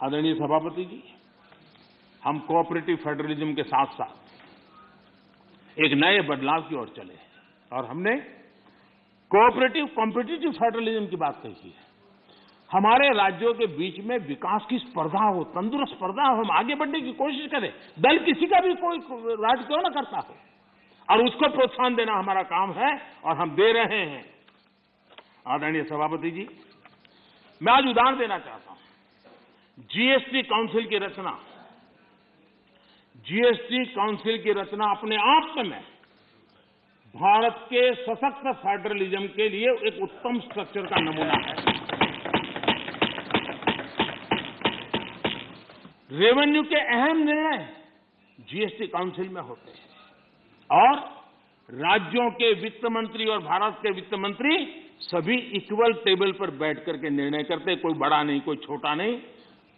आदरणीय सभापति जी, हम कोऑपरेटिव फेडरलिज्म के साथ साथ एक नए बदलाव की ओर चले और हमने कोऑपरेटिव कॉम्पिटिटिव फेडरलिज्म की बात कही है। हमारे राज्यों के बीच में विकास की स्पर्धा हो, तंदुरुस्त स्पर्धा हो, हम आगे बढ़ने की कोशिश करें, दल किसी का भी कोई राज क्यों ना करता हो, और उसको प्रोत्साहन देना हमारा काम है और हम दे रहे हैं। आदरणीय सभापति जी, मैं आज उदाहरण देना चाहता हूं। जीएसटी काउंसिल की रचना, जीएसटी काउंसिल की रचना अपने आप में भारत के सशक्त फेडरलिज्म के लिए एक उत्तम स्ट्रक्चर का नमूना है। रेवेन्यू के अहम निर्णय जीएसटी काउंसिल में होते हैं और राज्यों के वित्त मंत्री और भारत के वित्त मंत्री सभी इक्वल टेबल पर बैठ करके निर्णय करते, कोई बड़ा नहीं, कोई छोटा नहीं,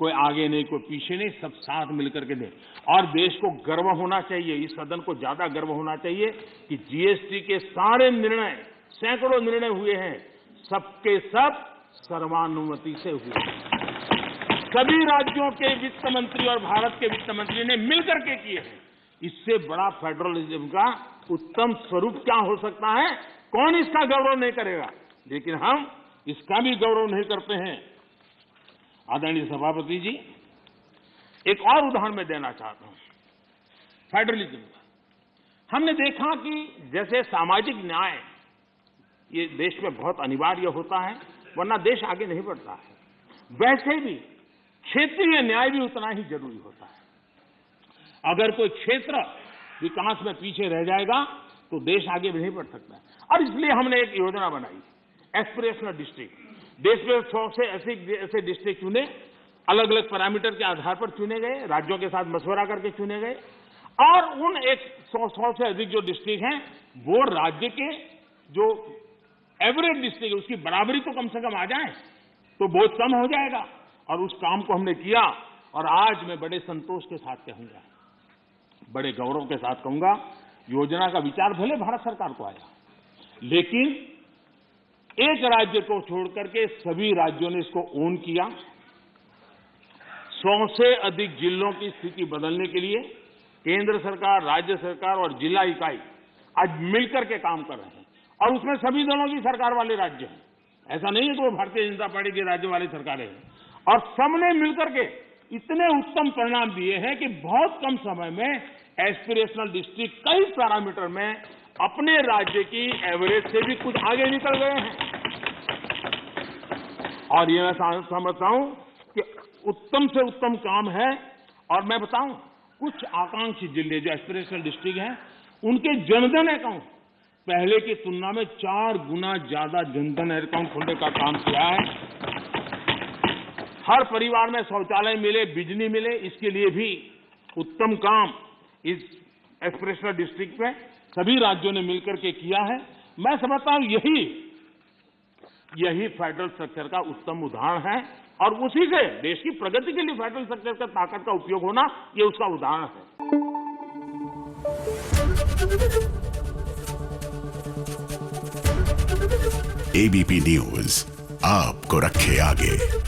कोई आगे नहीं, कोई पीछे नहीं, सब साथ मिलकर के दे। और देश को गर्व होना चाहिए, इस सदन को ज्यादा गर्व होना चाहिए कि जीएसटी के सारे निर्णय, सैकड़ों निर्णय हुए हैं, सबके सब सर्वानुमति से हुए। सभी राज्यों के वित्त मंत्री और भारत के वित्त मंत्री ने मिलकर के किए हैं। इससे बड़ा फेडरलिज्म का उत्तम स्वरूप क्या हो सकता है? कौन इसका गौरव नहीं करेगा? लेकिन हम इसका भी गौरव नहीं करते हैं। आदरणीय सभापति जी, एक और उदाहरण मैं देना चाहता हूं फेडरलिज्म का। हमने देखा कि जैसे सामाजिक न्याय ये देश में बहुत अनिवार्य होता है, वरना देश आगे नहीं बढ़ता है, वैसे भी क्षेत्रीय न्याय भी उतना ही जरूरी होता है। अगर कोई क्षेत्र विकास में पीछे रह जाएगा तो देश आगे नहीं बढ़ सकता है। और इसलिए हमने एक योजना बनाई, एस्पिरेशनल डिस्ट्रिक्ट। देश में 100 से ऐसे डिस्ट्रिक्ट चुने, अलग अलग पैरामीटर के आधार पर चुने गए, राज्यों के साथ मशवरा करके चुने गए, और उन 100 से अधिक जो डिस्ट्रिक्ट हैं वो राज्य के जो एवरेज डिस्ट्रिक्ट उसकी बराबरी तो कम से कम आ जाए तो बहुत कम हो जाएगा। और उस काम को हमने किया और आज मैं बड़े संतोष के साथ कहूंगा, बड़े गौरव के साथ कहूंगा, योजना का विचार भले भारत सरकार को आया, लेकिन एक राज्य को छोड़कर के सभी राज्यों ने इसको ओन किया। 100 से अधिक जिलों की स्थिति बदलने के लिए केंद्र सरकार, राज्य सरकार और जिला इकाई आज मिलकर के काम कर रहे हैं और उसमें सभी दलों की सरकार वाले राज्य हैं। ऐसा नहीं है कि वो भारतीय जनता पार्टी के राज्य वाली सरकारें हैं। और सबने मिलकर के इतने उत्तम परिणाम दिए हैं कि बहुत कम समय में एस्पिरेशनल डिस्ट्रिक्ट कई पैरामीटर में अपने राज्य की एवरेज से भी कुछ आगे निकल गए हैं। और ये मैं समझता हूं कि उत्तम से उत्तम काम है। और मैं बताऊं, कुछ आकांक्षी जिले जो एस्पिरेशनल डिस्ट्रिक्ट हैं, उनके जनधन अकाउंट पहले की तुलना में 4 गुना ज्यादा जनधन अकाउंट खोलने का काम किया है। हर परिवार में शौचालय मिले, बिजली मिले, इसके लिए भी उत्तम काम इस एस्पिरेशनल डिस्ट्रिक्ट में सभी राज्यों ने मिलकर के किया है। मैं समझता हूं यही फेडरल स्ट्रक्चर का उत्तम उदाहरण है और उसी से देश की प्रगति के लिए फेडरल स्ट्रक्चर का ताकत का उपयोग होना, ये उसका उदाहरण है। एबीपी न्यूज आपको रखे आगे।